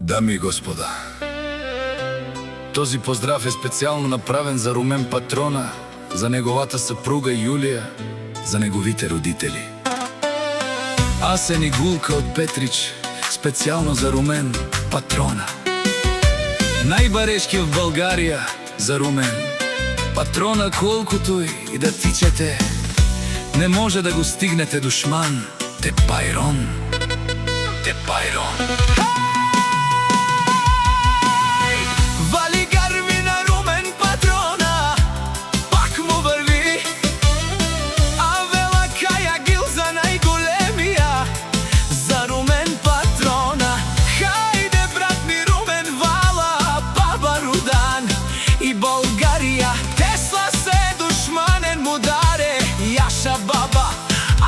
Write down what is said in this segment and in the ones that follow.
Дами и господа, този поздрав е специално направен за Румен Патрона, за неговата съпруга Юлия, за неговите родители. Асен и Гулка от Петрич, специално за Румен Патрона. Най-барешки в България за Румен Патрона, колкото и да тичете, не може да го стигнете душман. Те пайрон, те пайрон.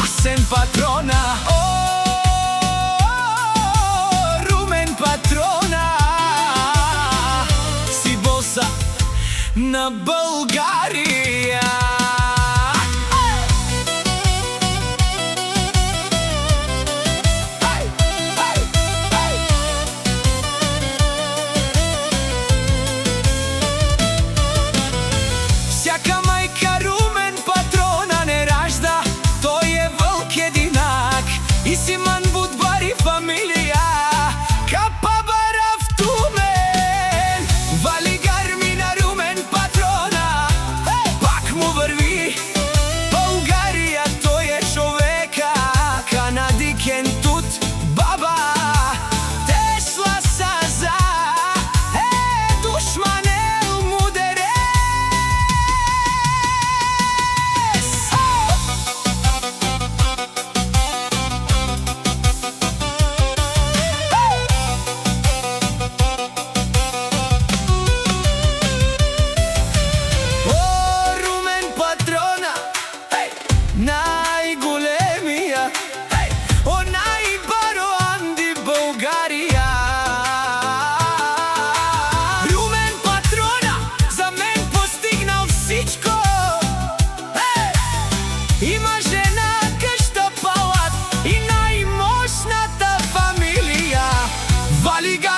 Асен Патрона, Румен Патрона, си боса на България. Всяка майка Румен Патрона не ражда, и Симан Будбари фамилия, Капабара в Тумен, Валигар мина Румен Патрона, пак му върви България, той е човека, Канади Кентут, баба, Тесла Саза, душманел мудерес. Най-големия, най-бароан ди България. Румен Патрона за мен постигнал всичко. Има жена, къща, палат и най-мощната фамилия. Валига